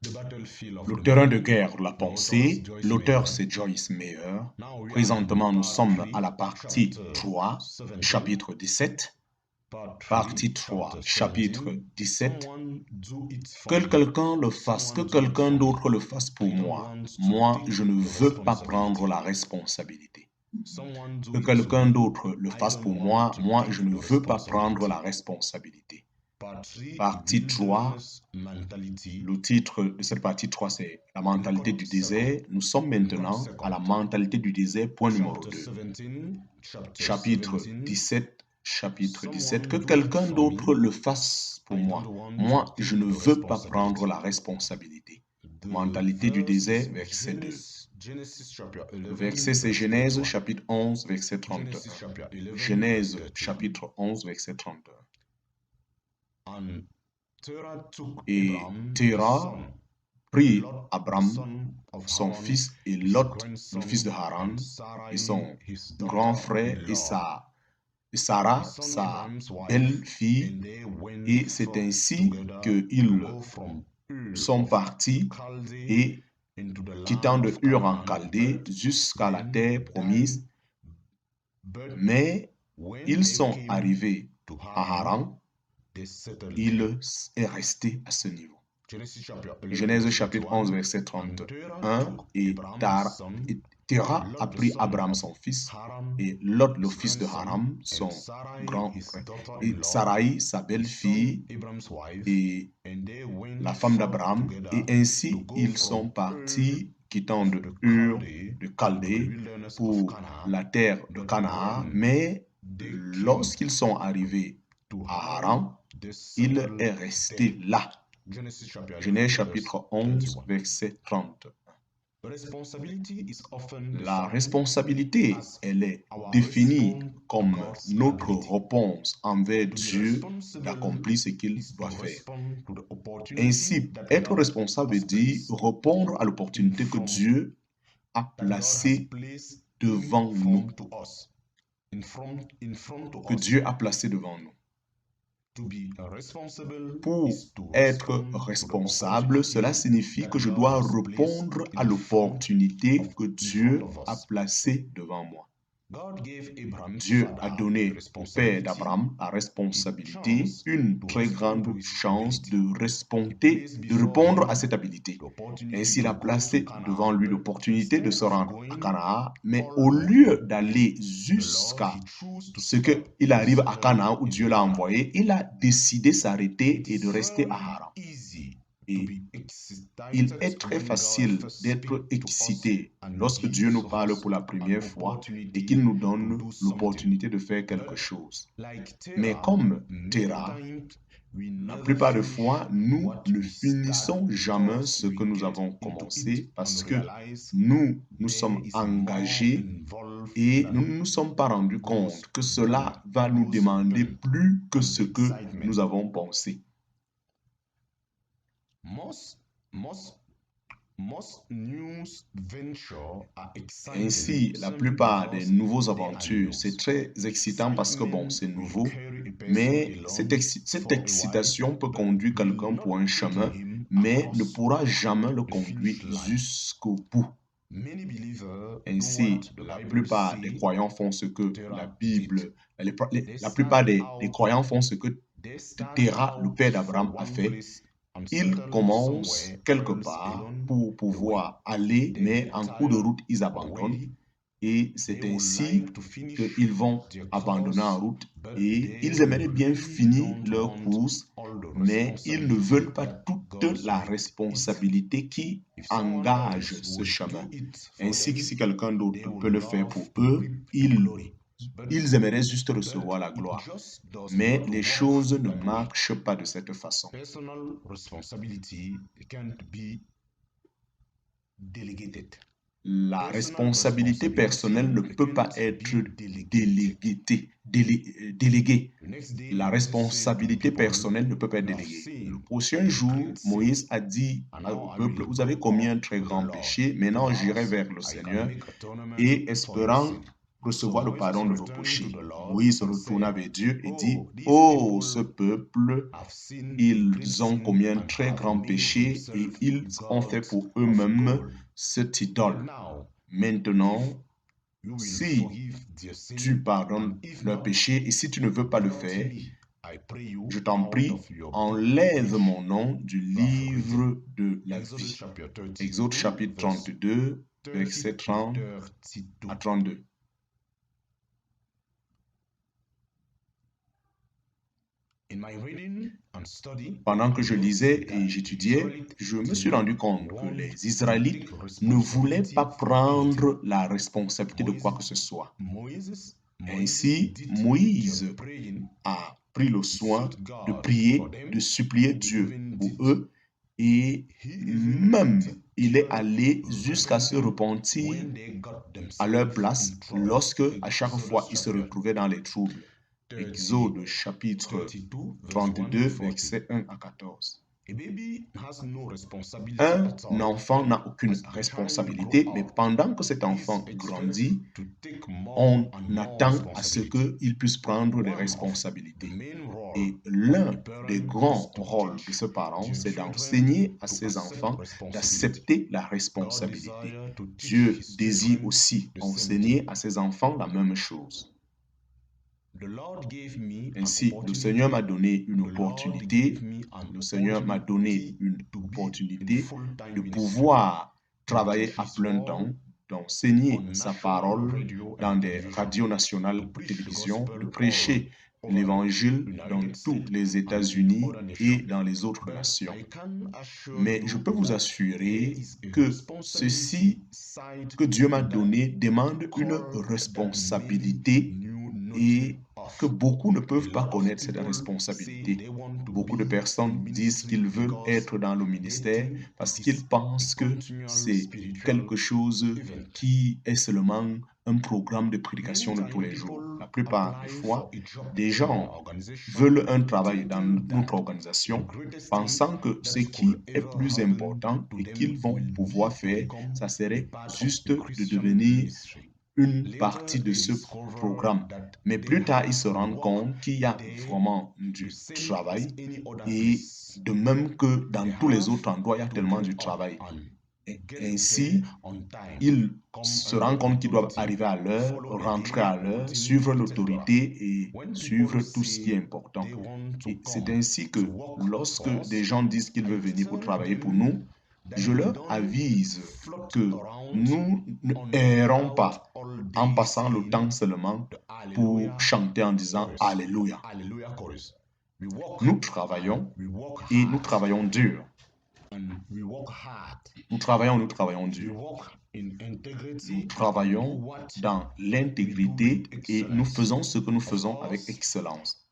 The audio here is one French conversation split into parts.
Le terrain de guerre, la pensée, l'auteur c'est Joyce Meyer. Présentement, nous sommes à la partie 3, chapitre 17. Partie 3, chapitre 17. Que quelqu'un le fasse, que quelqu'un d'autre le fasse pour moi. Moi, je ne veux pas prendre la responsabilité. Que quelqu'un d'autre le fasse pour moi. Moi, je ne veux pas prendre la responsabilité. Partie 3, le titre de cette partie 3, c'est la mentalité du désert. Nous sommes maintenant à la mentalité du désert, point numéro 2. Chapitre 17, que quelqu'un d'autre le fasse pour moi. Moi, je ne veux pas prendre la responsabilité. Mentalité du désert, verset 2. Le verset, c'est Genèse, chapitre 11, verset 31. Genèse, chapitre 11, verset 31. Et Terah prit Abraham, son fils, et Lot, le fils de Haran, et son grand frère, et Sarah, sa belle-fille, et c'est ainsi qu'ils sont partis et quittant de Ur en Chaldée jusqu'à la terre promise. Mais ils sont arrivés à Haran, il est resté à ce niveau. Genèse chapitre 11, verset 31, et Terah a pris Abraham son fils, et Lot le fils de Haran, son grand frère, et Sarai sa belle-fille, et la femme d'Abraham, et ainsi ils sont partis quittant de Ur, de Chaldée, pour la terre de Canaan, mais lorsqu'ils sont arrivés à Haran, il est resté là. Genèse chapitre 11, verset 30. La responsabilité, elle est définie comme notre réponse envers Dieu d'accomplir ce qu'il doit faire. Ainsi, être responsable veut dire répondre à l'opportunité que Dieu a placée devant nous. Que Dieu a placée devant nous. Pour être responsable, cela signifie que je dois répondre à l'opportunité que Dieu a placée devant moi. Dieu a donné au père d'Abraham la responsabilité, une très grande chance de répondre à cette habilité. Ainsi, il a placé devant lui l'opportunité de se rendre à Canaan, mais au lieu d'aller jusqu'à ce qu'il arrive à Canaan où Dieu l'a envoyé, il a décidé de s'arrêter et de rester à Haran. Et il est très facile d'être excité lorsque Dieu nous parle pour la première fois et qu'il nous donne l'opportunité de faire quelque chose. Mais comme Terah, la plupart des fois, nous ne finissons jamais ce que nous avons commencé parce que nous sommes engagés et nous ne nous sommes pas rendus compte que cela va nous demander plus que ce que nous avons pensé. Ainsi, la plupart des nouveaux aventures, c'est très excitant parce que bon, c'est nouveau, mais cette excitation peut conduire quelqu'un pour un chemin, mais ne pourra jamais le conduire jusqu'au bout. Ainsi, la plupart des croyants font ce que la Bible, la plupart des croyants font ce que Terah, le père d'Abraham, a fait. Ils commencent quelque part pour pouvoir aller, mais en cours de route, ils abandonnent. Et c'est ainsi qu'ils vont abandonner en route et ils aimeraient bien finir leur course, mais ils ne veulent pas toute la responsabilité qui engage ce chemin. Ainsi que si quelqu'un d'autre peut le faire pour eux, ils aimeraient juste recevoir la gloire. Mais les choses ne marchent pas de cette façon. La responsabilité personnelle ne peut pas être déléguée. La responsabilité personnelle ne peut pas être déléguée. Le prochain jour, Moïse a dit au peuple, vous avez commis un très grand péché, maintenant j'irai vers le Seigneur et espérant recevoir le pardon de vos péchés. Moïse retourna vers Dieu et dit, « Oh, ce peuple, ils ont commis un très grand péché et ils ont fait pour eux-mêmes cette idole. Maintenant, si tu pardonnes leur péché et si tu ne veux pas le faire, je t'en prie, enlève mon nom du livre de la vie. » Exode chapitre 32, versets 30 à 32. Pendant que je lisais et j'étudiais, je me suis rendu compte que les Israélites ne voulaient pas prendre la responsabilité de quoi que ce soit. Ainsi, Moïse a pris le soin de prier, de supplier Dieu pour eux, et même il est allé jusqu'à se repentir à leur place lorsque, à chaque fois, ils se retrouvaient dans les troubles. Exode chapitre 32, versets 1 à 14. Un enfant n'a aucune responsabilité, mais pendant que cet enfant grandit, on attend à ce qu'il puisse prendre des responsabilités. Et l'un des grands rôles de ce parent, c'est d'enseigner à ses enfants d'accepter la responsabilité. Dieu désire aussi enseigner à ses enfants la même chose. Ainsi, le Seigneur m'a donné une opportunité, de pouvoir travailler à plein temps, d'enseigner sa parole dans des radios nationales de télévision, de prêcher l'évangile dans tous les États-Unis et dans les autres nations. Mais je peux vous assurer que ceci que Dieu m'a donné demande une responsabilité et que beaucoup ne peuvent pas connaître cette responsabilité. Beaucoup de personnes disent qu'ils veulent être dans le ministère parce qu'ils pensent que c'est quelque chose qui est seulement un programme de prédication de tous les jours. La plupart des fois, des gens veulent un travail dans notre organisation, pensant que ce qui est plus important et qu'ils vont pouvoir faire, ça serait juste de devenir une partie de ce programme. Mais plus tard, ils se rendent compte qu'il y a vraiment du travail et de même que dans tous les autres endroits, il y a tellement du travail. Et ainsi, ils se rendent compte qu'ils doivent arriver à l'heure, rentrer à l'heure, suivre l'autorité et suivre tout ce qui est important. Et c'est ainsi que lorsque des gens disent qu'ils veulent venir pour travailler pour nous, je leur avise que nous ne errons pas en passant le temps seulement pour chanter en disant Alléluia. Nous travaillons et nous travaillons dur. Nous travaillons dur. Nous travaillons dans l'intégrité et nous faisons ce que nous faisons avec excellence.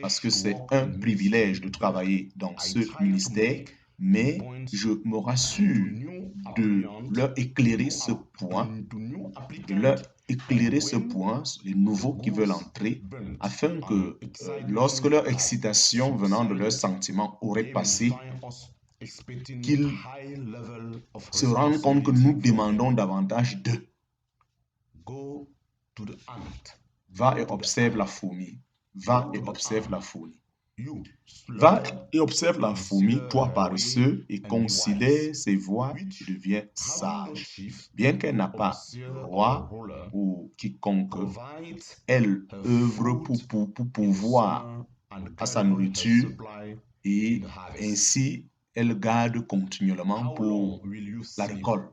Parce que c'est un privilège de travailler dans ce ministère, mais je me rassure de leur éclairer ce point, les nouveaux qui veulent entrer, afin que lorsque leur excitation venant de leurs sentiments aurait passé, qu'ils se rendent compte que nous demandons davantage d'eux. Va et observe la fourmi. Va et observe la fourmi. Va et observe la fourmi, toi paresseux, et considère ses voies et deviens sage. Bien qu'elle n'a pas de roi ou quiconque, elle œuvre pour pouvoir à sa nourriture et ainsi elle garde continuellement pour la récolte.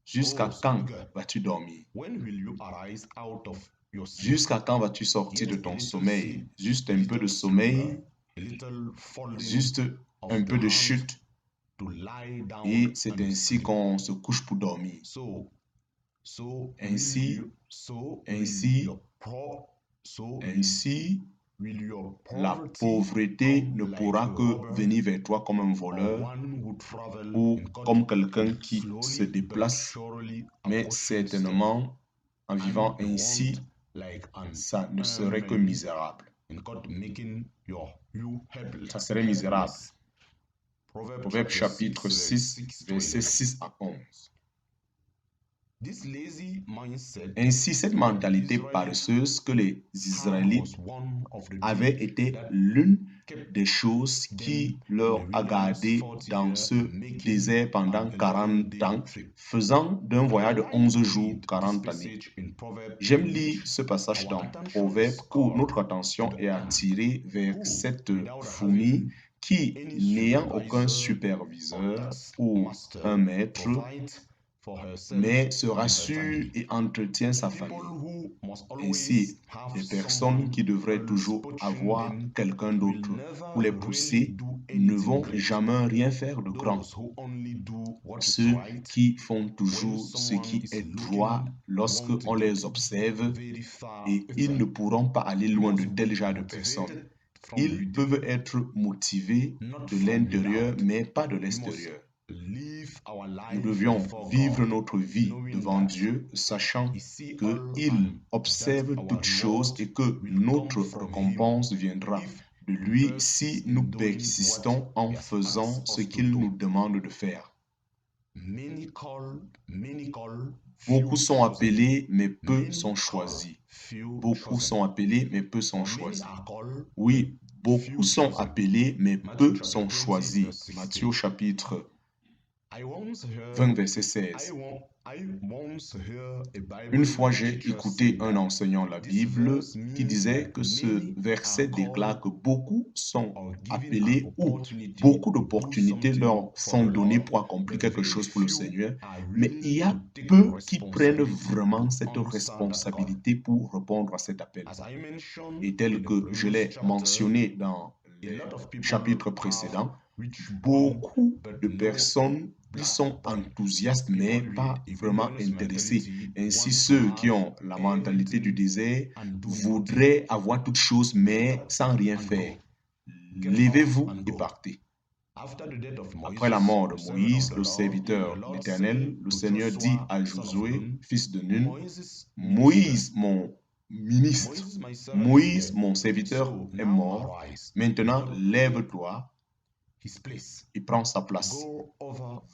Jusqu'à quand vas-tu dormir? Jusqu'à quand vas-tu sortir de ton sommeil? Juste un peu de sommeil, juste un peu de chute, et c'est ainsi qu'on se couche pour dormir. Ainsi, la pauvreté ne pourra que venir vers toi comme un voleur ou comme quelqu'un qui se déplace, mais certainement, en vivant ainsi, ça ne serait que misérable. Ça serait misérable. Proverbe chapitre 6, versets 6 à 11. Ainsi, cette mentalité paresseuse que les Israélites avaient été l'une des choses qui leur a gardé dans ce désert pendant 40 ans, faisant d'un voyage de 11 jours 40 années. J'aime lire ce passage dans Proverbe où notre attention est attirée vers cette fourmi qui, n'ayant aucun superviseur ou un maître, mais se rassure et entretient sa famille. Ainsi, les personnes qui devraient toujours avoir quelqu'un d'autre pour les pousser ne vont jamais rien faire de grand. Ceux qui font toujours ce qui est droit lorsqu'on les observe, et ils ne pourront pas aller loin de tel genre de personnes. Ils peuvent être motivés de l'intérieur, mais pas de l'extérieur. Nous devions vivre notre vie devant Dieu, sachant qu'il observe toutes choses et que notre récompense viendra de lui si nous persistons en faisant ce qu'il nous demande de faire. Beaucoup sont appelés, mais peu sont choisis. Beaucoup sont appelés, mais peu sont choisis. Oui, beaucoup sont appelés, mais peu sont choisis. Matthieu chapitre 20, verset 16. Une fois, j'ai écouté un enseignant de la Bible qui disait que ce verset déclare que beaucoup sont appelés ou beaucoup d'opportunités leur sont données pour accomplir quelque chose pour le Seigneur, mais il y a peu qui prennent vraiment cette responsabilité pour répondre à cet appel. Et tel que je l'ai mentionné dans les chapitres précédents, beaucoup de personnes qui sont enthousiastes mais pas vraiment intéressés. Ainsi, ceux qui ont la mentalité du désert voudraient avoir toutes choses mais sans rien faire. Levez-vous et partez. Après la mort de Moïse, le serviteur de l'Éternel, le Seigneur dit à Josué, fils de Nun, Moïse, mon ministre, Moïse, mon serviteur, est mort. Maintenant, lève-toi et prends sa place.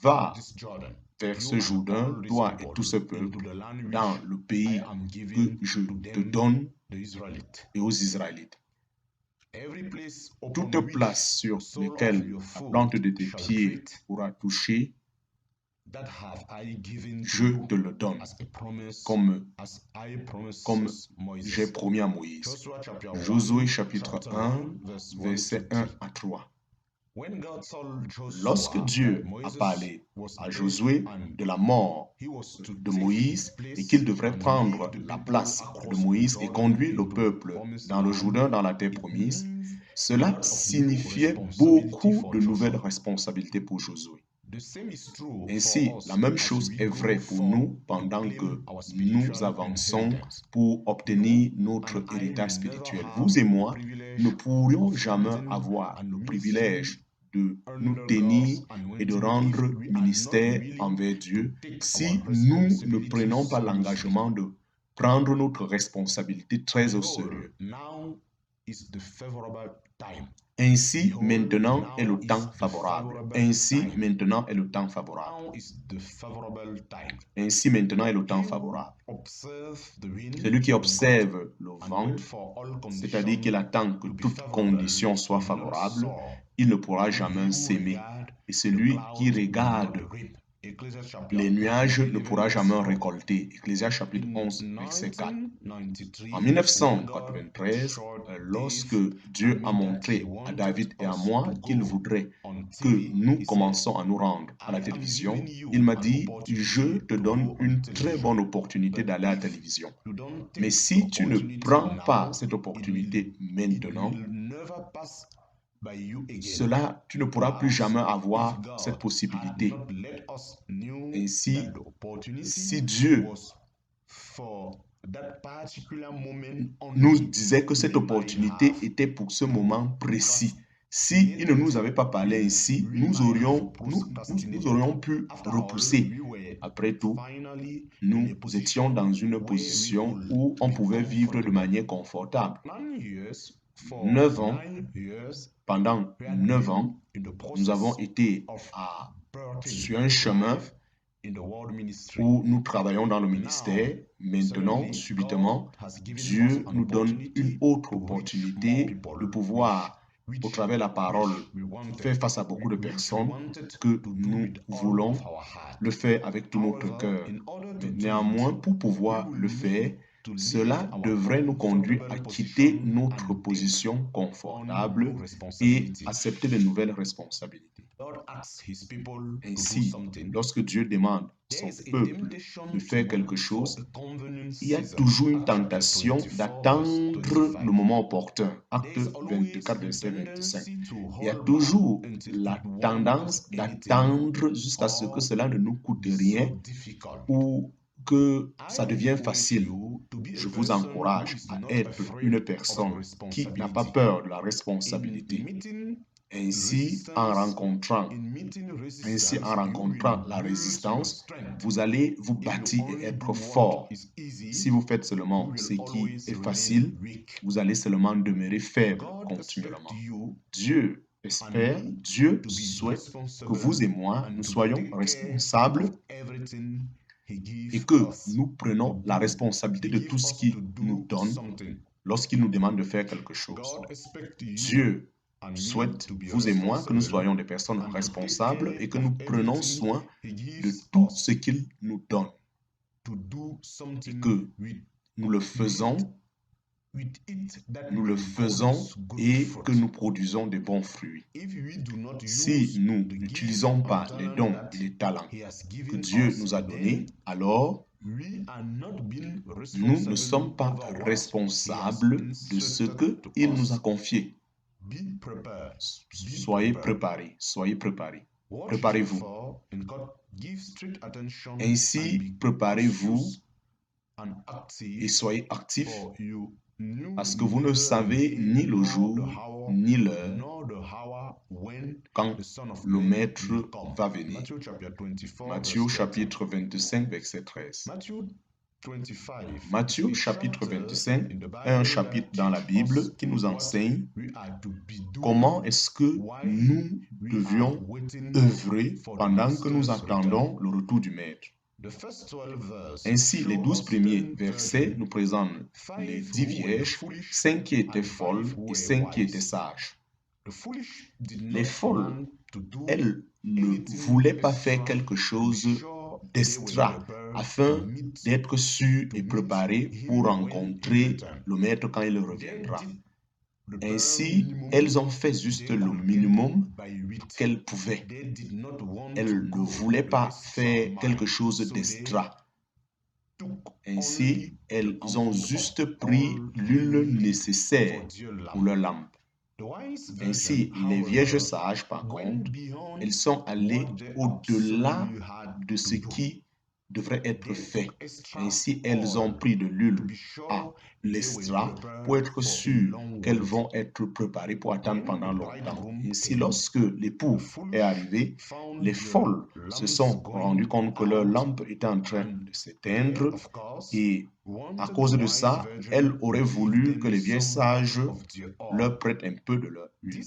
Va vers ce Jourdain, toi et tout ce peuple, dans le pays que je te donne et aux Israélites. Toute place sur laquelle la plante de tes pieds pourra toucher, je te le donne, comme j'ai promis à Moïse. Josué chapitre 1, versets 1 à 3. Lorsque Dieu a parlé à Josué de la mort de Moïse et qu'il devrait prendre la place de Moïse et conduire le peuple dans le Jourdain, dans la terre promise, cela signifiait beaucoup de nouvelles responsabilités pour Josué. Ainsi, la même chose est vraie pour nous pendant que nous avançons pour obtenir notre héritage spirituel. Vous et moi ne pourrions jamais avoir le privilège de nous tenir et de rendre ministère envers Dieu si nous ne prenons pas l'engagement de prendre notre responsabilité très au sérieux. Ainsi, maintenant est le temps favorable. Ainsi, maintenant est le temps favorable. Ainsi, maintenant est le temps favorable. Celui qui observe le vent, c'est-à-dire qu'il attend que toutes conditions soient favorables, il ne pourra jamais s'aimer. Et celui qui regarde les nuages ne pourra jamais récolter. Ecclésiaste chapitre 11, verset 4. En 1993, lorsque Dieu a montré à David et à moi qu'il voudrait que nous commençons à nous rendre à la télévision, il m'a dit, je te donne une très bonne opportunité d'aller à la télévision. Mais si tu ne prends pas cette opportunité maintenant, cela, tu ne pourras plus jamais avoir cette possibilité. Ainsi, si Dieu nous disait que cette opportunité était pour ce moment précis, si il ne nous avait pas parlé ainsi, nous aurions pu repousser. Après tout, nous étions dans une position où on pouvait vivre de manière confortable. 9 ans, pendant 9 ans, nous avons été sur un chemin où nous travaillons dans le ministère. Maintenant, subitement, Dieu nous donne une autre opportunité de pouvoir, au travers de la parole, faire face à beaucoup de personnes que nous voulons le faire avec tout notre cœur. Mais néanmoins, pour pouvoir le faire, cela devrait nous conduire à quitter notre position confortable et accepter de nouvelles responsabilités. Ainsi, lorsque Dieu demande à son peuple de faire quelque chose, il y a toujours une tentation d'attendre le moment opportun. Acte 24, verset 25. Il y a toujours la tendance d'attendre jusqu'à ce que cela ne nous coûte rien ou que ça devienne facile. Je vous encourage à être une personne qui n'a pas peur de la responsabilité. Ainsi, en rencontrant la résistance, vous allez vous bâtir et être fort. Si vous faites seulement ce qui est facile, vous allez seulement demeurer faible continuellement. Dieu espère, Dieu souhaite que vous et moi, nous soyons responsables et que nous prenons la responsabilité de tout ce qu'il nous donne lorsqu'il nous demande de faire quelque chose. Dieu souhaite, vous et moi, que nous soyons des personnes responsables et que nous prenons soin de tout ce qu'il nous donne. Et que nous le faisons et que nous produisons de bons fruits. Si nous n'utilisons pas les dons et les talents que Dieu nous a donnés, alors nous ne sommes pas responsables de ce qu'il nous a confié. Soyez préparés, soyez préparés. Préparez-vous. Ainsi, préparez-vous et soyez actifs parce que vous ne savez ni le jour ni l'heure quand le Maître va venir. Matthieu chapitre 25, verset 13. Matthieu chapitre 25 est un chapitre dans la Bible qui nous enseigne comment est-ce que nous devions œuvrer pendant que nous attendons le retour du Maître. Ainsi, les 12 premiers versets nous présentent les 10 vierges, 5 qui étaient folles et 5 qui étaient sages. Les folles, elles ne voulaient pas faire quelque chose d'extra afin d'être sûres et préparées pour rencontrer le Maître quand il reviendra. Ainsi, elles ont fait juste le minimum qu'elles pouvaient. Elles ne voulaient pas faire quelque chose d'extra. Ainsi, elles ont juste pris l'huile nécessaire pour leur lampe. Ainsi, les vierges sages, par contre, elles sont allées au-delà de ce qui devrait être fait. Ainsi, elles ont pris de l'huile à l'extra pour être sûres qu'elles vont être préparées pour attendre pendant longtemps. Ainsi, lorsque l'époux est arrivé, les folles se sont rendues compte que leur lampe était en train de s'éteindre et à cause de ça, elles auraient voulu que les vieilles sages leur prêtent un peu de leur huile.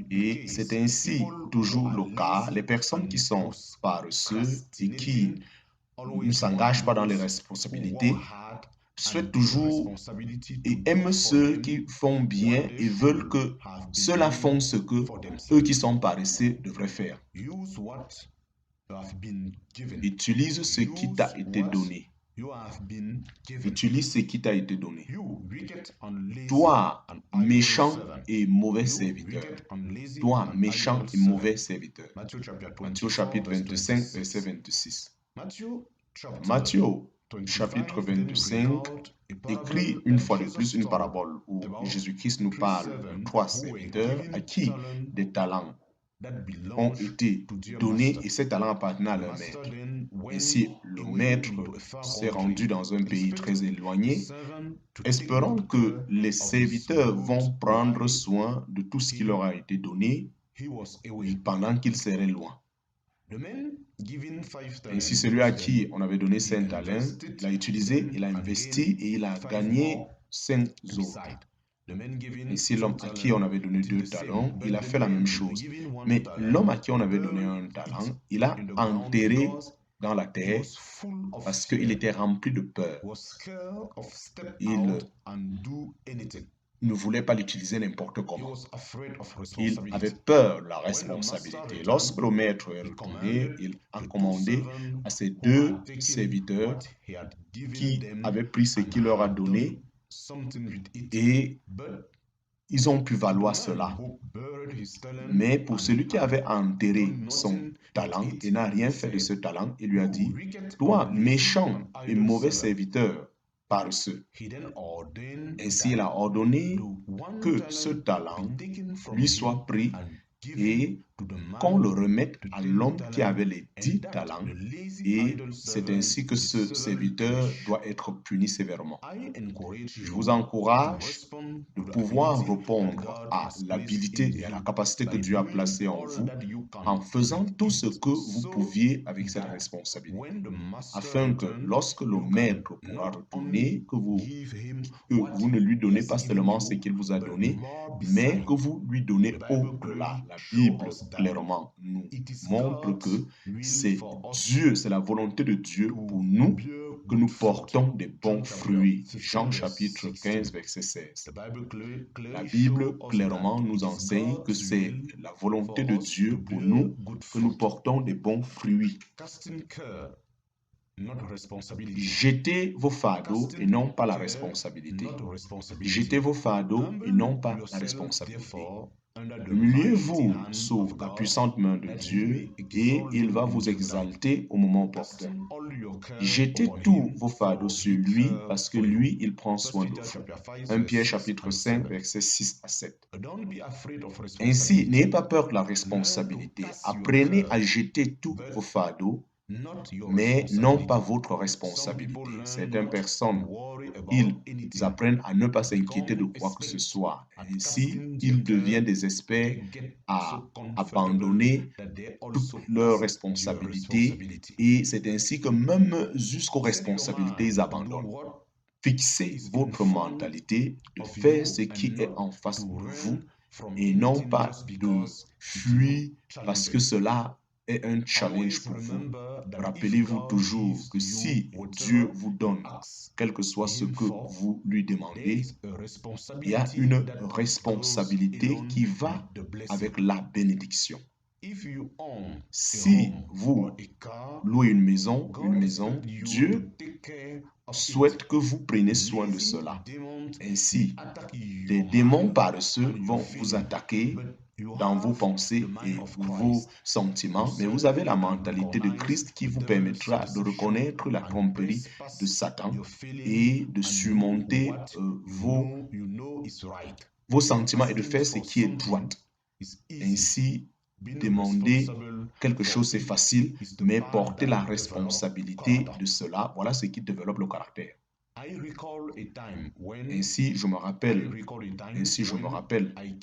Et c'est ainsi toujours le cas. Les personnes qui sont paresseuses et qui ne s'engagent pas dans les responsabilités souhaitent toujours et aiment ceux qui font bien et veulent que ceux-là font ce que eux qui sont paresseux devraient faire. Utilise ce qui t'a été donné. Utilise ce qui t'a été donné. Toi, méchant et mauvais serviteur. Toi, méchant et mauvais serviteur. Matthieu chapitre 25, verset 26. Matthieu chapitre 25 écrit une fois de plus une parabole où Jésus-Christ nous parle de 3 serviteurs à qui des talents ont été donnés et ces talents appartenaient à leur maître. Ainsi, le maître s'est rendu dans un pays très éloigné, espérant que les serviteurs vont prendre soin de tout ce qui leur a été donné pendant qu'ils seraient loin. Ainsi, celui à qui on avait donné 5 talents, il a utilisé, il a investi et il a gagné 5 autres. Ainsi, l'homme à qui on avait donné 2 talents, il a fait la même chose. Mais l'homme à qui on avait donné 1 talent, il a enterré dans la terre parce qu'il était rempli de peur. Il ne voulait pas l'utiliser n'importe comment. Il avait peur de la responsabilité. Lorsque le maître est retourné, il a commandé à ses 2 serviteurs qui avaient pris ce qu'il leur a donné et ils ont pu valoir cela. Mais pour celui qui avait enterré son talent et n'a rien fait de ce talent, il lui a dit, « Toi, méchant et mauvais serviteur, paresseux. » Ainsi, il a ordonné que ce talent lui soit pris et qu'on le remette à l'homme qui avait les 10 talents, et c'est ainsi que ce serviteur doit être puni sévèrement. Je vous encourage de pouvoir répondre à l'habilité et à la capacité que Dieu a placée en vous en faisant tout ce que vous pouviez avec cette responsabilité, afin que lorsque le maître pourra retourner, que vous ne lui donnez pas seulement ce qu'il vous a donné, mais que vous lui donnez au-delà. La Bible clairement nous montre que c'est Dieu, c'est la volonté de Dieu pour nous que nous portons des bons fruits. Jean chapitre 15, verset 16. La Bible clairement nous enseigne que c'est la volonté de Dieu pour nous que nous portons des bons fruits. Jetez vos fardeaux et non pas la responsabilité. Jetez vos fardeaux et non pas la responsabilité. Humiliez-vous sous la puissante main de Dieu et il va vous exalter au moment opportun. Jetez tous vos fardeaux sur lui parce que lui, il prend soin de vous. 1 Pierre chapitre 5, versets 6 à 7. Ainsi, n'ayez pas peur de la responsabilité. Apprenez à jeter tous vos fardeaux, mais non pas votre responsabilité. Certaines personnes, ils apprennent à ne pas s'inquiéter de quoi que ce soit. Ainsi, ils deviennent des experts à abandonner toutes leurs responsabilités et c'est ainsi que même jusqu'aux responsabilités, ils abandonnent. Fixez votre mentalité de faire ce qui est en face de vous et non pas de fuir parce que cela est un challenge pour vous. Rappelez-vous toujours que si Dieu vous donne, quel que soit ce que vous lui demandez, il y a une responsabilité qui va avec la bénédiction. Si vous louez une maison, Dieu souhaite que vous preniez soin de cela. Ainsi, des démons paresseux vont vous attaquer dans vos pensées et vos sentiments, mais vous avez la mentalité de Christ qui vous permettra de reconnaître la tromperie de Satan et de surmonter vos sentiments et de faire ce qui est droit. Ainsi, demander quelque chose, c'est facile, mais porter la responsabilité de cela, voilà ce qui développe le caractère. Ainsi, je me rappelle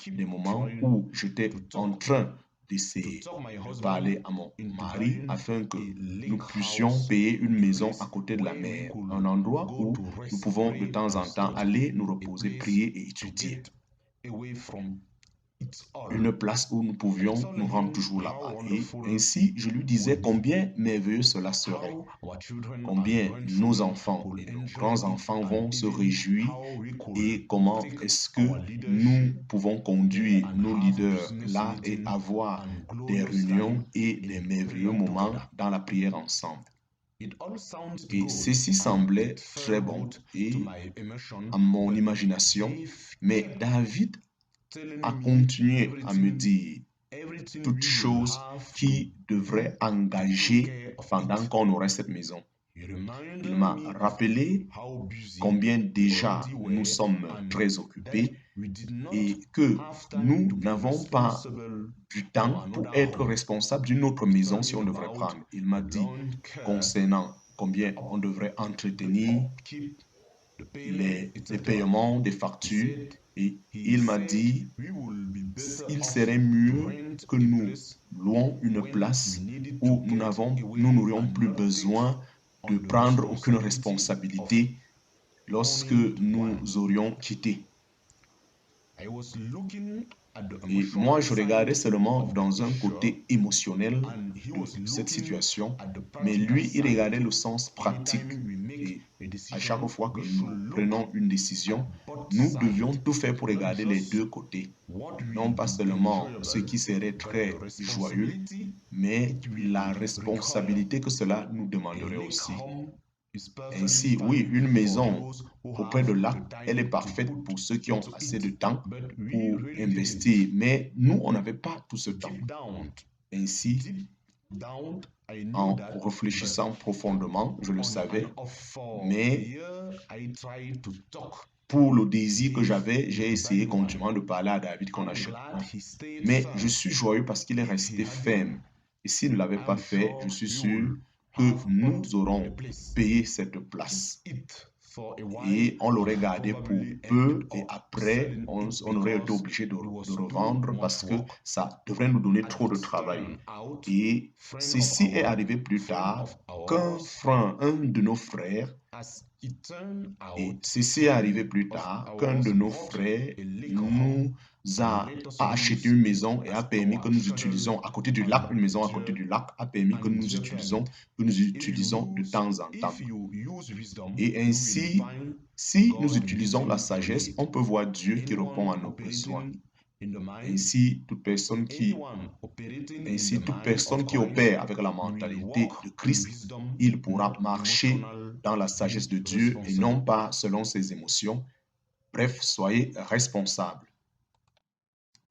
des moments où j'étais en train d'essayer de parler à mon mari afin que nous puissions payer une maison à côté de la mer, un endroit où nous pouvons de temps en temps aller nous reposer, prier et étudier. Une place où nous pouvions nous rendre toujours là-bas. Et ainsi, je lui disais combien merveilleux cela serait, combien nos enfants et nos grands-enfants vont se réjouir et comment est-ce que nous pouvons conduire nos leaders là et avoir des réunions et des merveilleux moments dans la prière ensemble. Et ceci semblait très bon et à mon imagination, mais David a continué à me dire toutes choses qui devraient engager pendant qu'on aurait cette maison. Il m'a rappelé combien déjà nous sommes très occupés et que nous n'avons pas du temps pour être responsables d'une autre maison si on devrait prendre. Il m'a dit concernant combien on devrait entretenir les paiements des factures et il m'a dit il serait mieux que nous louons une place où nous n'aurions plus besoin de prendre aucune responsabilité lorsque nous aurions quitté. Et moi, je regardais seulement dans un côté émotionnel de cette situation, mais lui, il regardait le sens pratique. Et à chaque fois que nous prenons une décision, nous devions tout faire pour regarder les deux côtés. Non pas seulement ce qui serait très joyeux, mais la responsabilité que cela nous demanderait aussi. Ainsi, oui, une maison auprès de lac, elle est parfaite pour ceux qui ont assez de temps pour investir. Mais nous, on n'avait pas tout ce temps. Ainsi, en réfléchissant profondément, je le savais, mais pour le désir que j'avais, j'ai essayé continuellement de parler à David qu'on achète. Mais je suis joyeux parce qu'il est resté ferme. Et s'il ne l'avait pas fait, je suis sûr que nous aurons payé cette place. Et on l'aurait gardé pour peu et après, on aurait été obligé de revendre parce que ça devrait nous donner trop de travail. Et ceci est arrivé plus tard un de nos frères, et ceci est arrivé plus tard qu'un de nos frères nous a acheté une maison et a permis que nous utilisions à côté du lac, une maison à côté du lac a permis que nous utilisions de temps en temps. Et ainsi, si nous utilisons la sagesse, on peut voir Dieu qui répond à nos besoins. Ainsi, toute personne qui opère avec la mentalité de Christ, il pourra marcher dans la sagesse de Dieu et non pas selon ses émotions. Bref, soyez responsables.